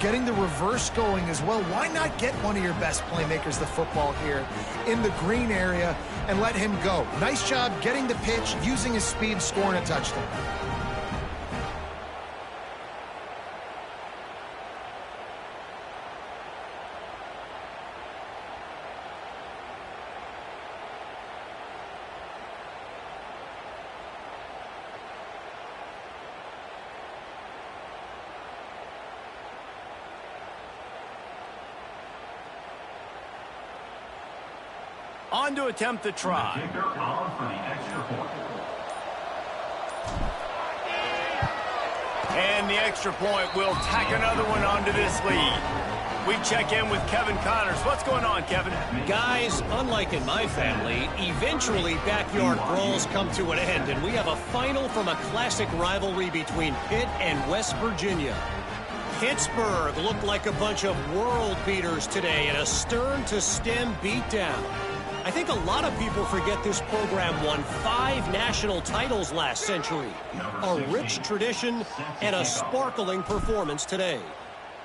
Getting the reverse going as well. Why not get one of your best playmakers the football here in the green area and let him go? Nice job getting the pitch, using his speed, scoring a touchdown. On to attempt the try. And the extra point will tack another one onto this lead. We check in with Kevin Connors. What's going on, Kevin? Guys, unlike in my family, eventually backyard brawls come to an end, and we have a final from a classic rivalry between Pitt and West Virginia. Pittsburgh looked like a bunch of world beaters today in a stern-to-stem beatdown. I think a lot of people forget this program won 5 national titles last century. A rich tradition and a sparkling performance today.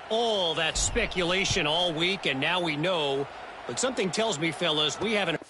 All that speculation all week, and now we know. But something tells me, fellas, we haven't...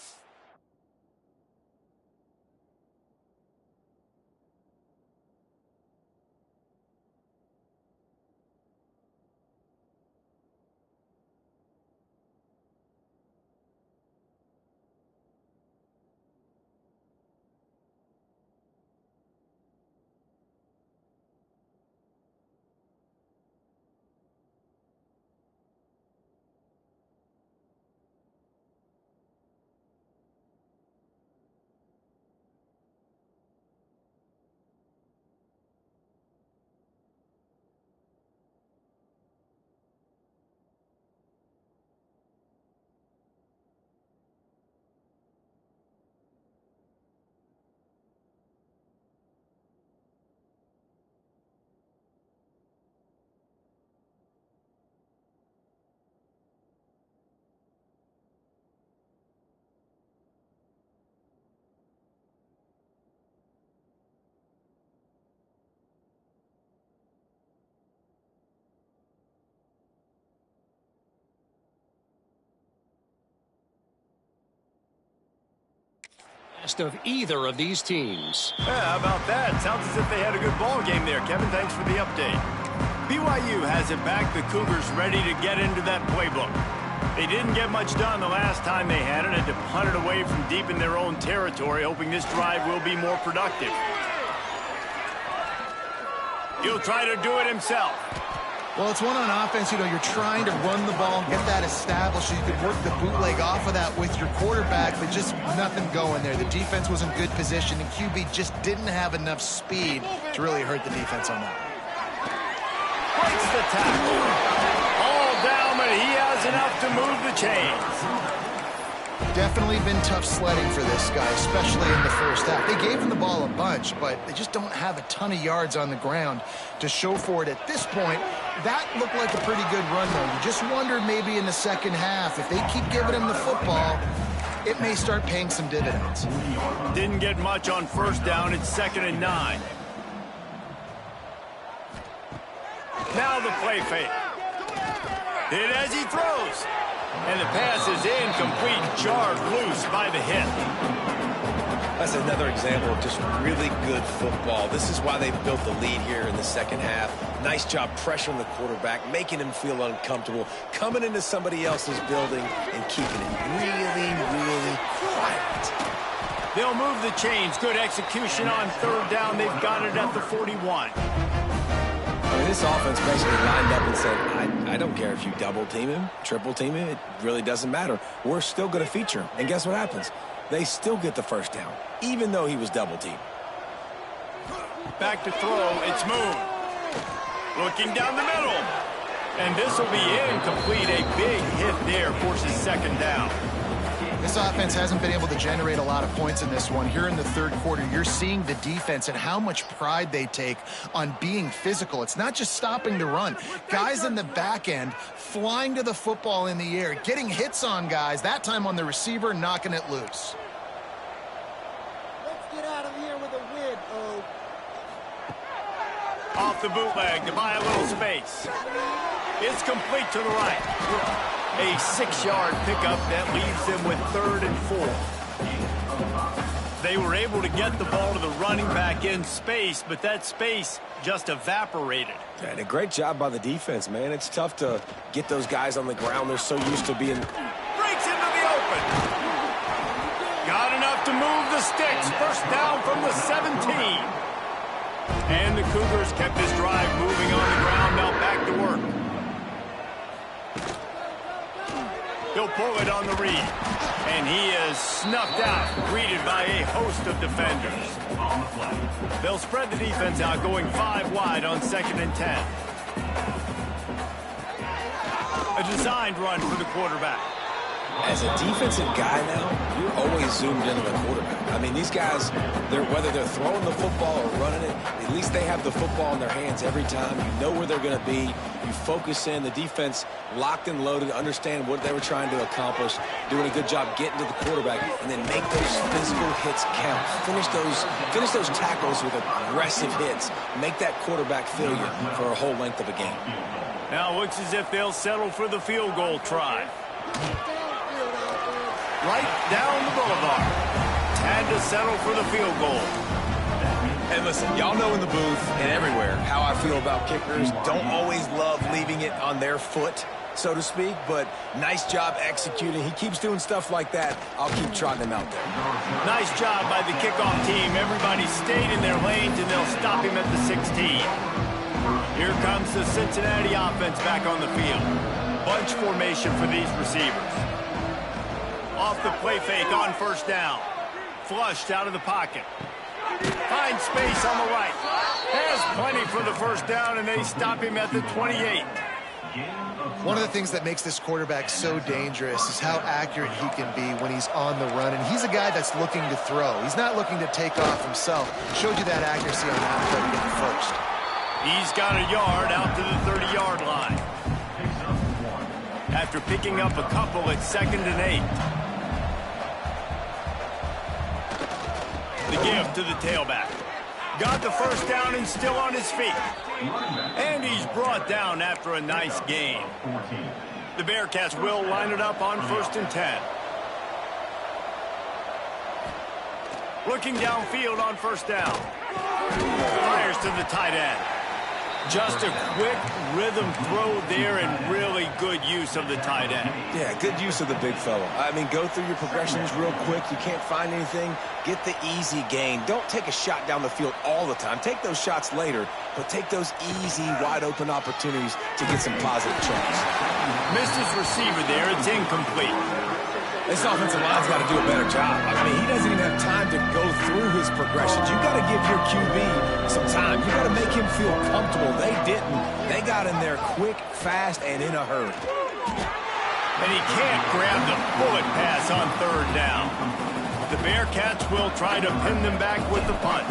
of either of these teams. Yeah, how about that? Sounds as if they had a good ball game there. Kevin, thanks for the update. BYU has it back. The Cougars ready to get into that playbook. They didn't get much done the last time they had it. Had to punt it away from deep in their own territory, hoping this drive will be more productive. He'll try to do it himself. Well, it's one on offense. You know, you're trying to run the ball and get that established so you could work the bootleg off of that with your quarterback, but just nothing going there. The defense was in good position, and QB just didn't have enough speed to really hurt the defense on that. Breaks the tackle. All down, but he has enough to move the chains. Definitely been tough sledding for this guy, especially in the first half. They gave him the ball a bunch, but they just don't have a ton of yards on the ground to show for it at this point. That looked like a pretty good run, though. You just wondered maybe in the second half, if they keep giving him the football, it may start paying some dividends. Didn't get much on first down. It's 2nd and 9. Now the play fake. Hit as he throws. And the pass is incomplete, jarred loose by the hit. That's another example of just really good football. This is why they've built the lead here in the second half. Nice job pressuring the quarterback, making him feel uncomfortable, coming into somebody else's building and keeping it really, really quiet. They'll move the chains. Good execution on third down. They've got it at the 41. I mean, this offense basically lined up and said, I don't care if you double team him, triple team him. It really doesn't matter. We're still going to feature him. And guess what happens? They still get the first down, even though he was double teamed. Back to throw. It's Moon. Looking down the middle. And this will be incomplete. A big hit there forces 2nd down. This offense hasn't been able to generate a lot of points in this one. Here in the third quarter, you're seeing the defense and how much pride they take on being physical. It's not just stopping the run. Guys in the back end flying to the football in the air, getting hits on guys, that time on the receiver, knocking it loose. Let's get out of here with a win, Off the bootleg to buy a little space. It's complete to the right. A 6-yard pickup that leaves them with 3rd and 4. They were able to get the ball to the running back in space, but that space just evaporated. And a great job by the defense, man. It's tough to get those guys on the ground. They're so used to being... Breaks into the open. Got enough to move the sticks. First down from the 17. And the Cougars kept this drive moving on the ground. Now back to work. He'll pull it on the read. And he is snuffed out, greeted by a host of defenders. They'll spread the defense out, going 5 wide on 2nd and 10. A designed run for the quarterback. As a defensive guy now, you're always zoomed in on the quarterback. I mean, these guys, whether they're throwing the football or running it, at least they have the football in their hands every time. You know where they're going to be. You focus in. The defense locked and loaded, understand what they were trying to accomplish, doing a good job getting to the quarterback, and then make those physical hits count. Finish those tackles with aggressive hits. Make that quarterback feel you for a whole length of a game. Now it looks as if they'll settle for the field goal try. Right down the boulevard. Had to settle for the field goal. And listen, y'all know in the booth and everywhere how I feel about kickers. Don't always love leaving it on their foot, so to speak, but nice job executing. He keeps doing stuff like that. I'll keep trotting him out there. Nice job by the kickoff team. Everybody stayed in their lanes, and they'll stop him at the 16. Here comes the Cincinnati offense back on the field. Bunch formation for these receivers. Off the play fake on first down. Flushed out of the pocket. Finds space on the right. Has plenty for the first down, and they stop him at the 28. One of the things that makes this quarterback so dangerous is how accurate he can be when he's on the run. And he's a guy that's looking to throw. He's not looking to take off himself. Showed you that accuracy on that play to get the first. He's got a yard out to the 30-yard line. After picking up a couple at 2nd and 8. The give to the tailback. Got the first down and still on his feet. And he's brought down after a nice gain. The Bearcats will line it up on 1st and 10. Looking downfield on first down. Fires to the tight end. Just a quick rhythm throw there and really good use of the tight end. Yeah, good use of the big fella. I mean, go through your progressions real quick. You can't find anything. Get the easy gain. Don't take a shot down the field all the time. Take those shots later, but take those easy, wide-open opportunities to get some positive chunks. Missed his receiver there. It's incomplete. This offensive line's got to do a better job. I mean, he doesn't even have time to go through his progressions. You've got to give your QB some time. You've got to make him feel comfortable. They didn't. They got in there quick, fast, and in a hurry. And he can't grab the bullet pass on 3rd down. The Bearcats will try to pin them back with the punt.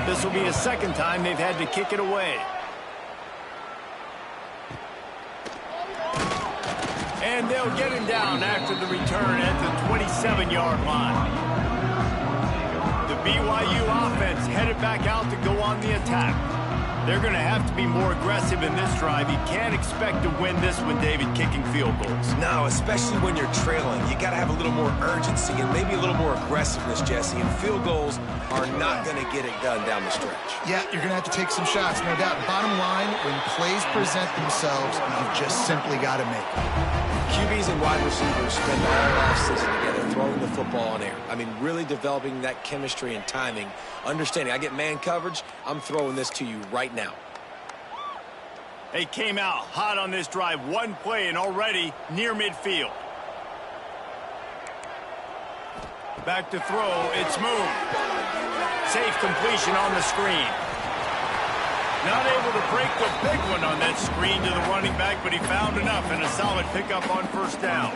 This will be a 2nd time they've had to kick it away. And they'll get him down after the return at the 27-yard line. The BYU offense headed back out to go on the attack. They're going to have to be more aggressive in this drive. You can't expect to win this one, David, kicking field goals. No, especially when you're trailing. You got to have a little more urgency and maybe a little more aggressiveness, Jesse. And field goals are not going to get it done down the stretch. Yeah, you're going to have to take some shots, no doubt. Bottom line, when plays present themselves, you've just simply got to make them. QBs and wide receivers spend all offseason together throwing the football on air. I mean, really developing that chemistry and timing. Understanding, I get man coverage, I'm throwing this to you right now. They came out hot on this drive. One play and already near midfield. Back to throw. It's moved. Safe completion on the screen. Not able to break the big one on that screen to the running back, but he found enough and a solid pickup on first down.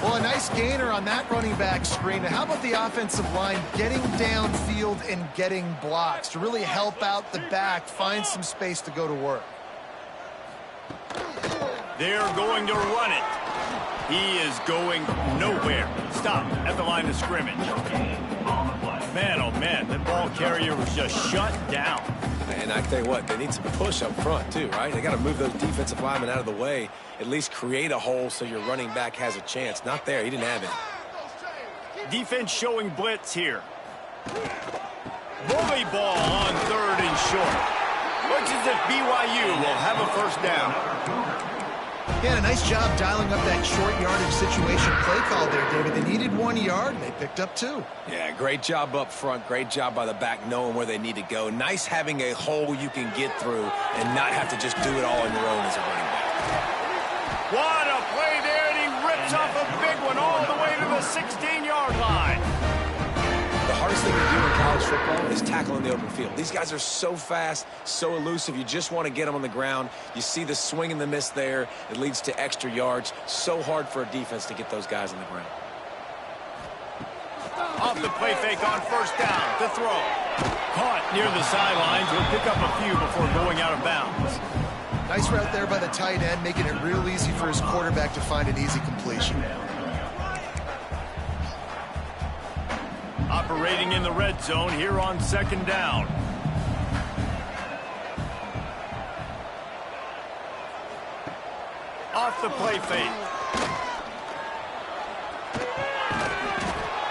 Well, a nice gainer on that running back screen. How about the offensive line getting downfield and getting blocks to really help out the back, find some space to go to work? They're going to run it. He is going nowhere. Stop at the line of scrimmage. Man, oh man, the ball carrier was just shut down. And I tell you what, they need some push up front too, right? They got to move those defensive linemen out of the way, at least create a hole so your running back has a chance. Not there. He didn't have it. Defense showing blitz here. Bully ball on 3rd and short. Looks as if BYU will have a first down. He had a nice job dialing up that short yardage situation play call there, David. They needed 1 yard, and they picked up 2. Yeah, great job up front. Great job by the back knowing where they need to go. Nice having a hole you can get through and not have to just do it all on your own as a running back. What a play there, and he rips off a big one all the way to the 16-yard line. The hardest thing to do in college football is tackle in the open field. These guys are so fast, so elusive. You just want to get them on the ground. You see the swing and the miss there. It leads to extra yards. So hard for a defense to get those guys on the ground. Off the play fake on first down. The throw. Caught near the sidelines. Will pick up a few before going out of bounds. Nice route there by the tight end, making it real easy for his quarterback to find an easy completion. Operating in the red zone here on 2nd down. Off the play fake.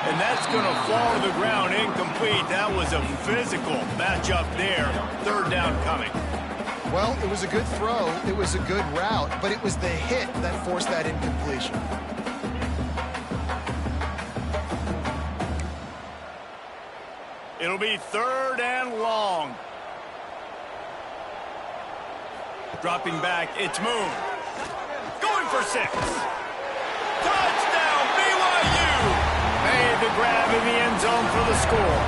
And that's going to fall to the ground incomplete. That was a physical matchup there. 3rd down coming. Well, it was a good throw. It was a good route, but it was the hit that forced that incompletion. It'll be 3rd and long. Dropping back, it's Moon. Going for 6. Touchdown, BYU! Made the grab in the end zone for the score.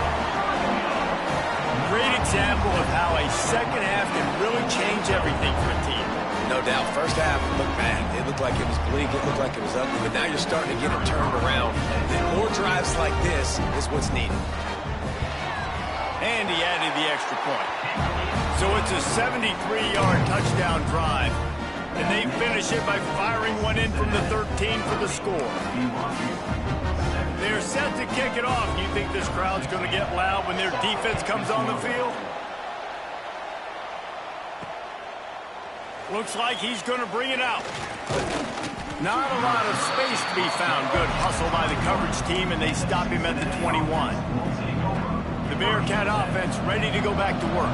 Great example of how a second half can really change everything for a team. No doubt. First half looked bad. It looked like it was bleak. It looked like it was ugly. But now you're starting to get it turned around. And more drives like this is what's needed. And he added the extra point. So it's a 73-yard touchdown drive. And they finish it by firing one in from the 13 for the score. They're set to kick it off. Do you think this crowd's going to get loud when their defense comes on the field? Looks like he's going to bring it out. Not a lot of space to be found. Good hustle by the coverage team, and they stop him at the 21. The Bearcat offense ready to go back to work.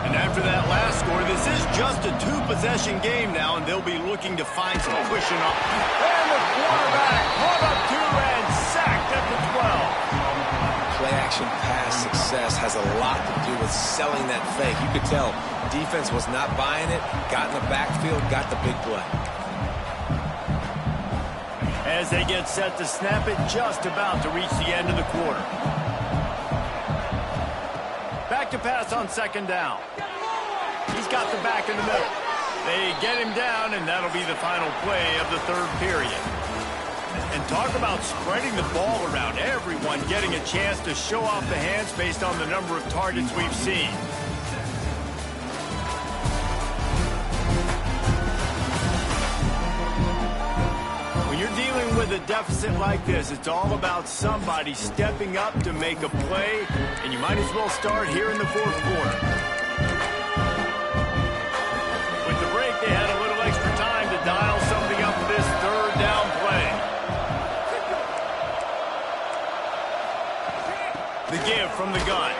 And after that last score, this is just a 2-possession game now, and they'll be looking to find some cushion up. And the quarterback caught up to and sacked at the 12. Play-action pass success has a lot to do with selling that fake. You could tell defense was not buying it, got in the backfield, got the big play. As they get set to snap it, just about to reach the end of the quarter. Back to pass on 2nd down. He's got the back in the middle. They get him down, and that'll be the final play of the 3rd period. And talk about spreading the ball around. Everyone getting a chance to show off the hands based on the number of targets we've seen. When you're dealing with a deficit like this, it's all about somebody stepping up to make a play, and you might as well start here in the 4th quarter. With the break, they had a little extra time to dial something up for this 3rd down play. The give from the gun.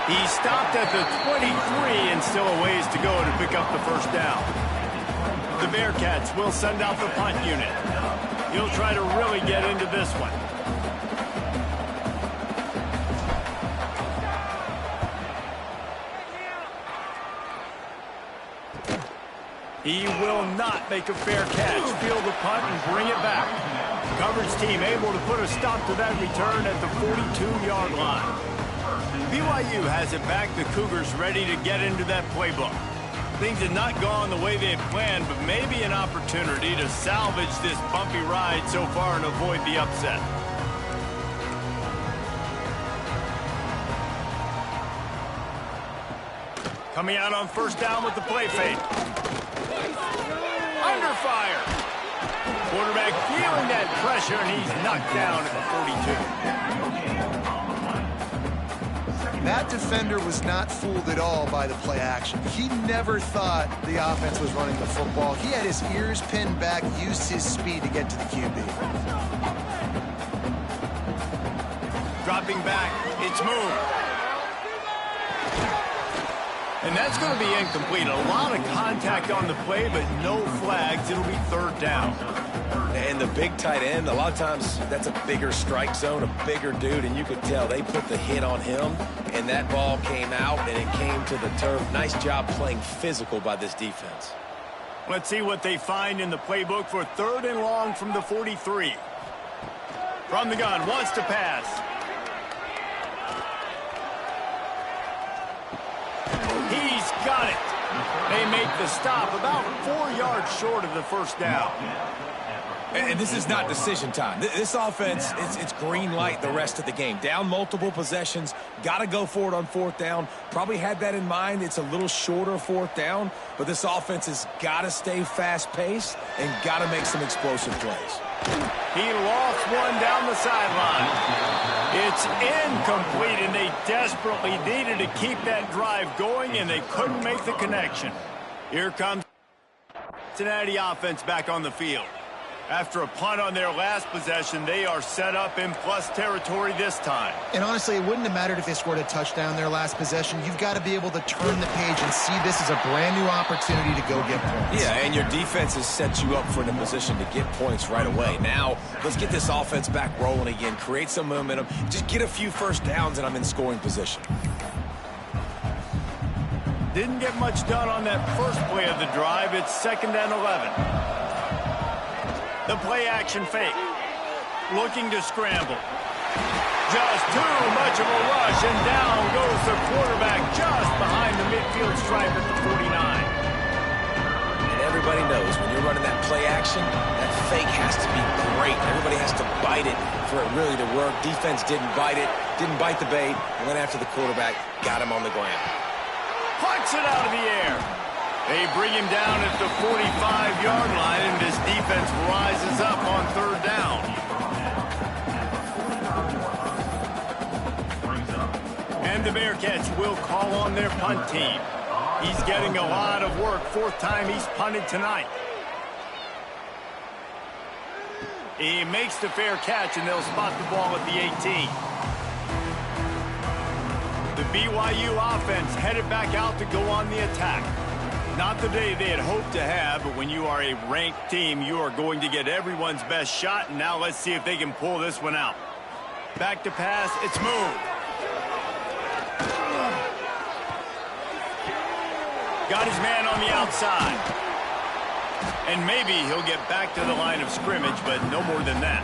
He stopped at the 23 and still a ways to go to pick up the first down. The Bearcats will send out the punt unit. He'll try to really get into this one. He will not make a fair catch. Field the punt and bring it back. Coverage team able to put a stop to that return at the 42-yard line. BYU has it back. The Cougars ready to get into that playbook. Things had not gone the way they had planned, but maybe an opportunity to salvage this bumpy ride so far and avoid the upset. Coming out on first down with the play fake. Under fire. Quarterback feeling that pressure, and he's knocked down at the 42. That defender was not fooled at all by the play action. He never thought the offense was running the football. He had his ears pinned back, used his speed to get to the QB. Dropping back, it's moved. And that's going to be incomplete. A lot of contact on the play, but no flags. It'll be third down. And the big tight end, a lot of times that's a bigger strike zone, a bigger dude, and you could tell they put the hit on him, and that ball came out, and it came to the turf. Nice job playing physical by this defense. Let's see what they find in the playbook for third and long from the 43. From the gun, wants to pass. He's got it. They make the stop about 4 yards short of the first down. And this is not decision time. This offense, it's green light the rest of the game. Down multiple possessions, got to go for it on fourth down. Probably had that in mind. It's a little shorter fourth down, but this offense has got to stay fast-paced and got to make some explosive plays. He lost one down the sideline. It's incomplete, and they desperately needed to keep that drive going, and they couldn't make the connection. Here comes Cincinnati offense back on the field. After a punt on their last possession, they are set up in plus territory this time. And honestly, it wouldn't have mattered if they scored a touchdown their last possession. You've got to be able to turn the page and see this as a brand new opportunity to go get points. Yeah, and your defense has set you up for the position to get points right away. Now, let's get this offense back rolling again, create some momentum, just get a few first downs, and I'm in scoring position. Didn't get much done on that first play of the drive. It's 2nd and 11. The play action fake. Looking to scramble. Just too much of a rush, and down goes the quarterback just behind the midfield stripe at the 49. And everybody knows when you're running that play action, that fake has to be great. Everybody has to bite it for it really to work. Defense didn't bite it, didn't bite the bait, went after the quarterback, got him on the ground. Puts it out of the air. They bring him down at the 45-yard line, and this defense rises up on third down. And the Bearcats will call on their punt team. He's getting a lot of work. 4th time he's punted tonight. He makes the fair catch, and they'll spot the ball at the 18. The BYU offense headed back out to go on the attack. Not the day they had hoped to have, but when you are a ranked team, you are going to get everyone's best shot, and now let's see if they can pull this one out. Back to pass, it's moved. Got his man on the outside. And maybe he'll get back to the line of scrimmage, but no more than that.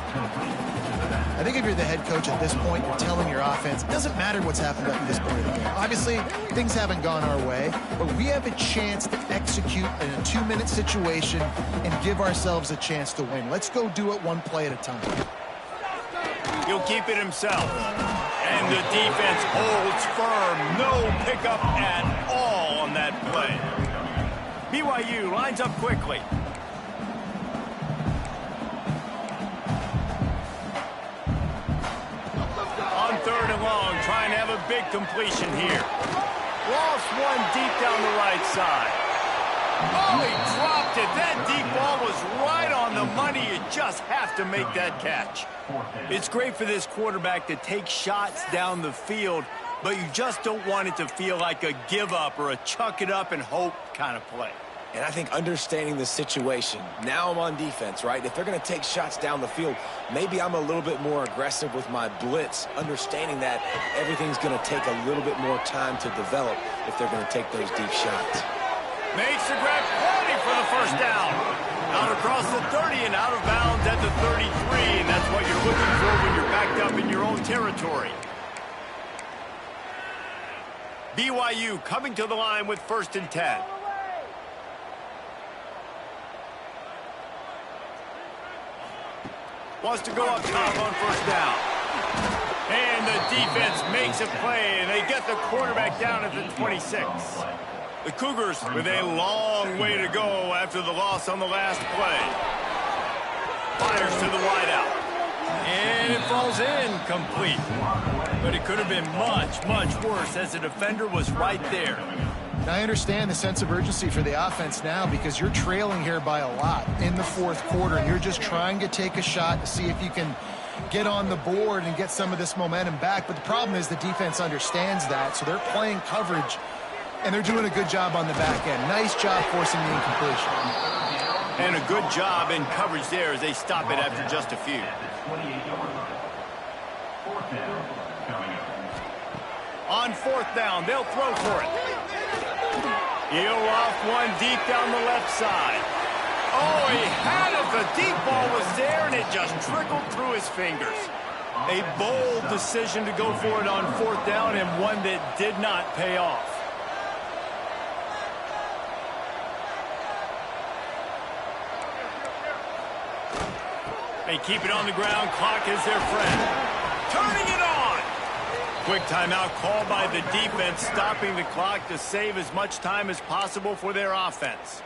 I think if you're the head coach at this point, you're telling your offense, it doesn't matter what's happened up to this point of the game. Obviously, things haven't gone our way, but we have a chance to execute in a 2-minute situation and give ourselves a chance to win. Let's go do it one play at a time. He'll keep it himself. And the defense holds firm. No pickup at all on that play. BYU lines up quickly. On 3rd and long, trying to have a big completion here. Lost one deep down the right side. Oh, he dropped it. That deep ball was right on the money. You just have to make that catch. It's great for this quarterback to take shots down the field, but you just don't want it to feel like a give up or a chuck it up and hope kind of play. And I think understanding the situation, now I'm on defense, right? If they're going to take shots down the field, maybe I'm a little bit more aggressive with my blitz, understanding that everything's going to take a little bit more time to develop if they're going to take those deep shots. Makes the grab, plenty for the first down. Out across the 30 and out of bounds at the 33, and that's what you're looking for when you're backed up in your own territory. BYU coming to the line with 1st and 10. Wants to go up top on first down. And the defense makes a play, and they get the quarterback down at the 26. The Cougars with a long way to go after the loss on the last play. Fires to the wideout. And it falls incomplete. But it could have been much, much worse as the defender was right there. I understand the sense of urgency for the offense now because you're trailing here by a lot in the fourth quarter, and you're just trying to take a shot to see if you can get on the board and get some of this momentum back. But the problem is the defense understands that, so they're playing coverage, and they're doing a good job on the back end. Nice job forcing the incompletion. And a good job in coverage there as they stop it after just a few. On fourth down, they'll throw for it. He'll off one deep down the left side. Oh, he had it. The deep ball was there, and it just trickled through his fingers. A bold decision to go for it on fourth down, and one that did not pay off. They keep it on the ground. Clock is their friend. Turning it on. Quick timeout called by the defense, stopping the clock to save as much time as possible for their offense.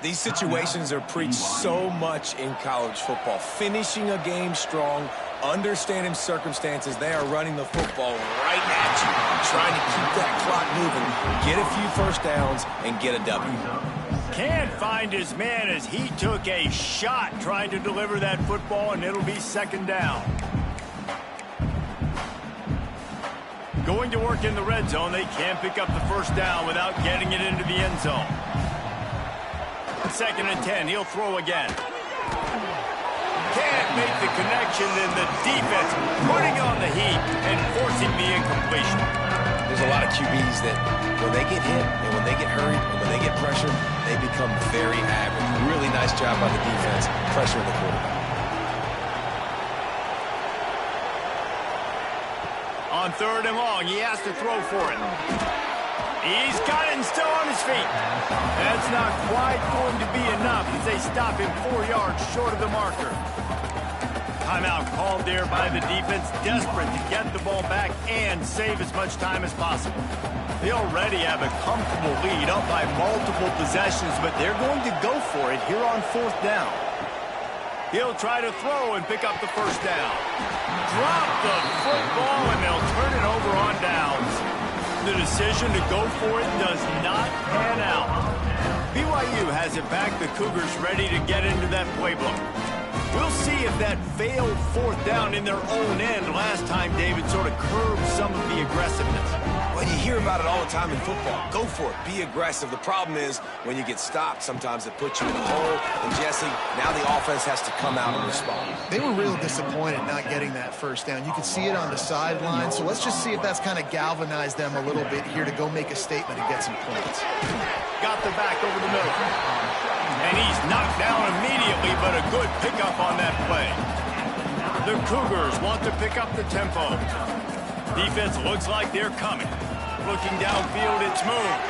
These situations are preached so much in college football. Finishing a game strong, understanding circumstances. They are running the football right at you, trying to keep that clock moving, get a few first downs, and get a W. Can't find his man as he took a shot trying to deliver that football, and it'll be second down. Going to work in the red zone, they can't pick up the first down without getting it into the end zone. Second and 10, he'll throw again. Can't make the connection, and the defense putting on the heat and forcing the incompletion. There's a lot of QBs that when they get hit and when they get hurried and when they get pressured, they become very average. Really nice job by the defense, pressuring the quarterback. On third and long, he has to throw for it. He's got it and still on his feet. That's not quite going to be enough as they stop him 4 yards short of the marker. Timeout called there by the defense, desperate to get the ball back and save as much time as possible. They already have a comfortable lead up by multiple possessions, but they're going to go for it here on fourth down. He'll try to throw and pick up the first down. Drop the football, and they'll turn it over on downs. The decision to go for it does not pan out. BYU has it back. The Cougars ready to get into that playbook. We'll see if that failed fourth down in their own end last time David sort of curbed some of the aggressiveness. Well, you hear about it all the time in football. Go for it. Be aggressive. The problem is when you get stopped, sometimes it puts you in a hole. And, Jesse, now the offense has to come out and respond. They were real disappointed not getting that first down. You could see it on the sideline. So let's just see if that's kind of galvanized them a little bit here to go make a statement and get some points. Got the back over the middle. And he's knocked down immediately, but a good pickup on that play. The Cougars want to pick up the tempo. Defense looks like they're coming. Looking downfield, it's moved.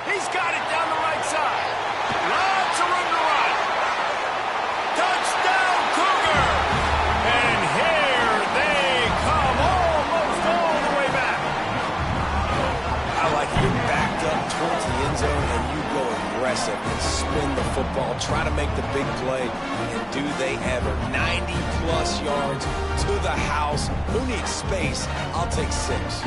He's got it down the right side. Lots of room to run. Touchdown, Cougar! And here they come, almost all the way back. I like it. You're backed up towards the end zone, and you go aggressive and spin the football, try to make the big play, and do they ever. 90-plus yards to the house. Who needs space? I'll take 6.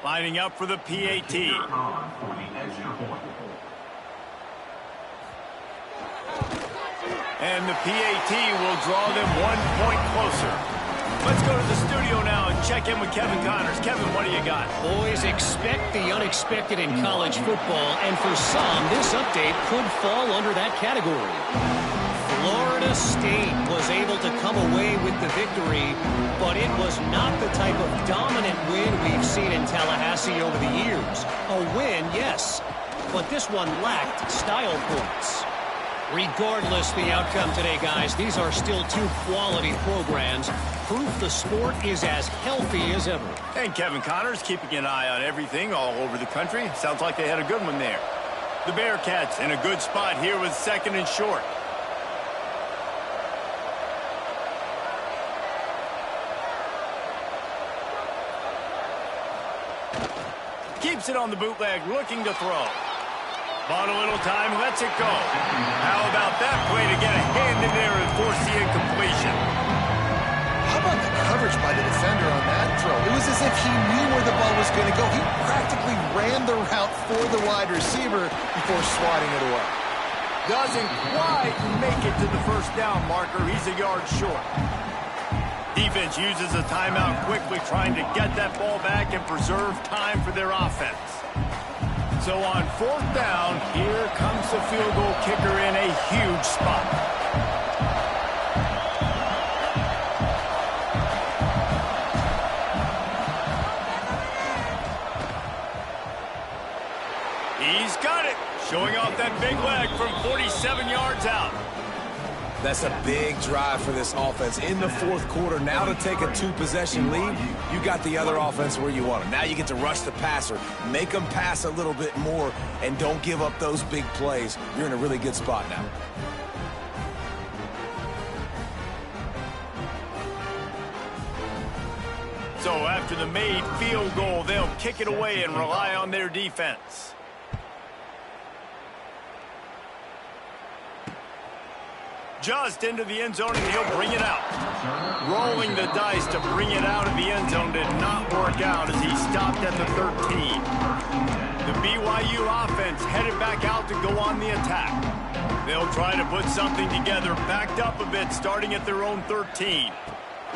Lining up for the PAT. And the PAT will draw them 1 point closer. Let's go to the studio now and check in with Kevin Connors. Kevin, what do you got? Boys, expect the unexpected in college football, and for some, this update could fall under that category. Florida State was able to come away with the victory, but it was not the type of dominant win we've seen in Tallahassee over the years. A win, yes, but this one lacked style points. Regardless the outcome today, guys, these are still 2 quality programs. Proof the sport is as healthy as ever. And Kevin Connors keeping an eye on everything all over the country. Sounds like they had a good one there. The Bearcats in a good spot here with 2nd and short. Keeps it on the bootleg, looking to throw. Bought a little time, lets it go. How about that play to get a hand in there and force the incompletion? How about the coverage by the defender on that throw? It was as if he knew where the ball was going to go. He practically ran the route for the wide receiver before swatting it away. Doesn't quite make it to the first down marker. He's a yard short. Defense uses a timeout quickly, trying to get that ball back and preserve time for their offense. So on 4th down, here comes the field goal kicker in a huge spot. He's got it, showing off that big leg from 47 yards out. That's a big drive for this offense in the 4th quarter. Now to take a 2-possession lead, you got the other offense where you want them. Now you get to rush the passer, make them pass a little bit more, and don't give up those big plays. You're in a really good spot now. So after the made field goal, they'll kick it away and rely on their defense. Just into the end zone, and he'll bring it out. Rolling the dice to bring it out of the end zone did not work out as he stopped at the 13. The BYU offense headed back out to go on the attack. They'll try to put something together, backed up a bit, starting at their own 13.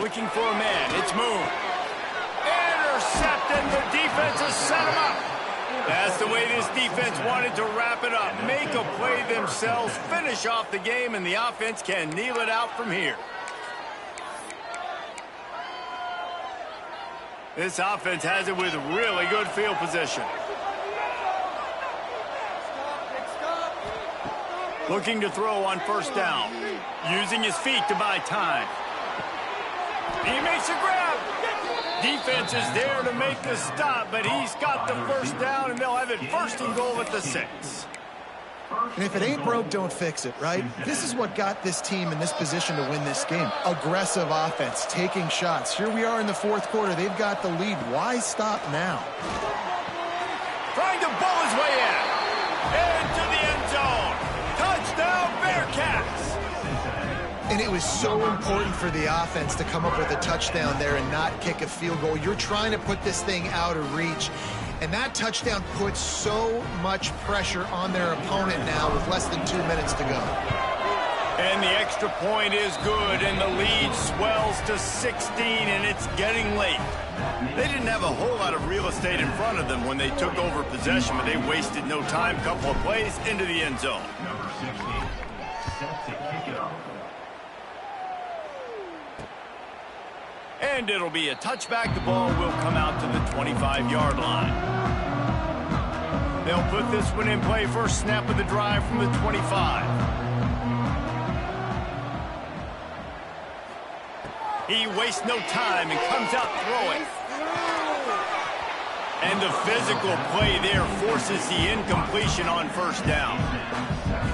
Looking for a man. It's Moon. Intercepted. The defense has set him up. That's the way this defense wanted to wrap it up. Make a play themselves, finish off the game, and the offense can kneel it out from here. This offense has it with really good field position. Looking to throw on 1st down. Using his feet to buy time. He makes a grab. Defense is there to make the stop, but he's got the 1st down, and they'll have it 1st and goal at the 6. And if it ain't broke, don't fix it, right? This is what got this team in this position to win this game. Aggressive offense, taking shots. Here we are in the 4th quarter. They've got the lead. Why stop now? Trying to bowl his way in. Into the end zone. Touchdown, Bearcats. And it was so important for the offense to come up with a touchdown there and not kick a field goal. You're trying to put this thing out of reach. And that touchdown puts so much pressure on their opponent now with less than 2 minutes to go. And the extra point is good, and the lead swells to 16, and it's getting late. They didn't have a whole lot of real estate in front of them when they took over possession, but they wasted no time. Couple of plays into the end zone. Number 60, set to kick it off. And it'll be a touchback. The ball will come out to the 25-yard line. They'll put this one in play. First snap of the drive from the 25. He wastes no time and comes out throwing. And the physical play there forces the incompletion on 1st down.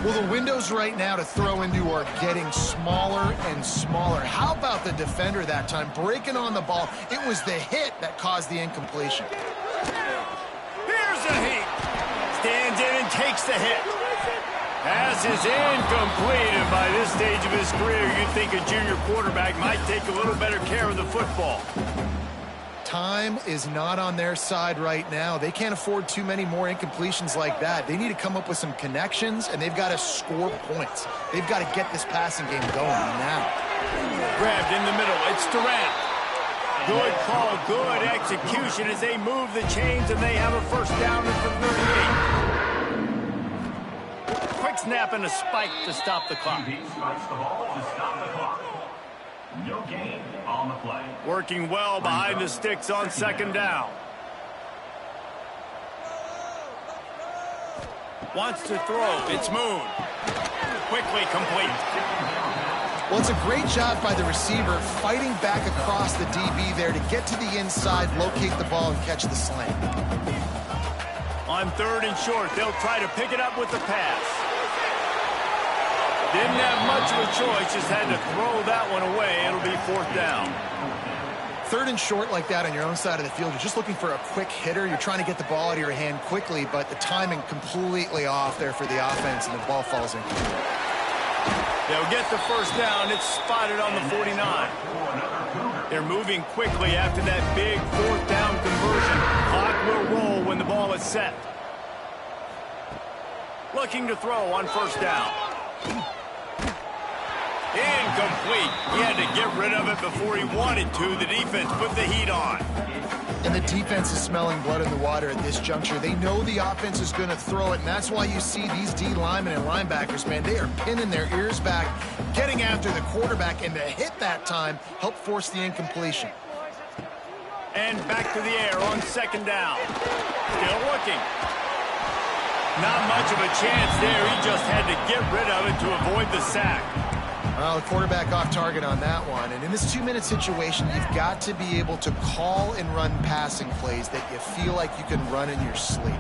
Well, the windows right now to throw into are getting smaller and smaller. How about the defender that time breaking on the ball? It was the hit that caused the incompletion. Here's a hit. Stands in and takes the hit. Pass is incomplete, and by this stage of his career, you'd think a junior quarterback might take a little better care of the football. Time is not on their side right now. They can't afford too many more incompletions like that. They need to come up with some connections, and they've got to score points. They've got to get this passing game going now. Grabbed in the middle. It's Durant. Good call, good execution as they move the chains, and they have a 1st down at the 38. Quick snap and a spike to stop the clock. He spikes the ball to stop the clock. No gain on the play. Working well behind the sticks on 2nd down. Wants to throw. It's Moon. Quickly complete. Well, it's a great job by the receiver fighting back across the DB there to get to the inside, locate the ball, and catch the slant. On On 3rd and short, they'll try to pick it up with the pass. Didn't have much of a choice, just had to throw that one away. It'll be 4th down. 3rd and short like that on your own side of the field, you're just looking for a quick hitter. You're trying to get the ball out of your hand quickly, but the timing completely off there for the offense, and the ball falls in. They'll get the 1st down. It's spotted on the 49. They're moving quickly after that big 4th down conversion. Clock will roll when the ball is set. Looking to throw on 1st down. Incomplete. He had to get rid of it before he wanted to. The defense put the heat on. And the defense is smelling blood in the water at this juncture. They know the offense is going to throw it, and that's why you see these D linemen and linebackers, man, they are pinning their ears back, getting after the quarterback, and to hit that time, help force the incompletion. And back to the air on 2nd down. Still looking. Not much of a chance there. He just had to get rid of it to avoid the sack. Well, the quarterback off target on that one. And in this 2-minute situation, you've got to be able to call and run passing plays that you feel like you can run in your sleep.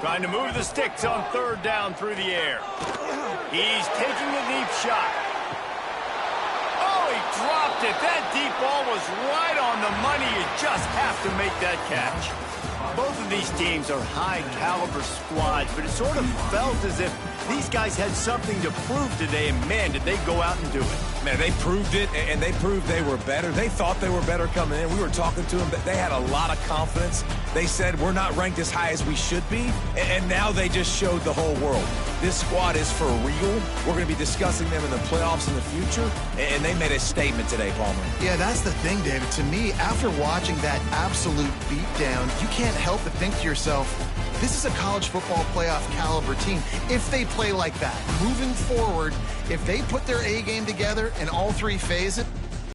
Trying to move the sticks on 3rd down through the air. He's taking a deep shot. Oh, he dropped it. That deep ball was right on the money. You just have to make that catch. Both of these teams are high-caliber squads, but it sort of felt as if these guys had something to prove today, and, man, did they go out and do it. Man, they proved it, and they proved they were better. They thought they were better coming in. We were talking to them, but they had a lot of confidence. They said, we're not ranked as high as we should be, and now they just showed the whole world. This squad is for real. We're going to be discussing them in the playoffs in the future, and they made a statement today, Palmer. Yeah, that's the thing, David. To me, after watching that absolute beatdown, you can't help but think to yourself, this is a college football playoff caliber team. If they play like that, moving forward, if they put their A game together and all 3 phase it,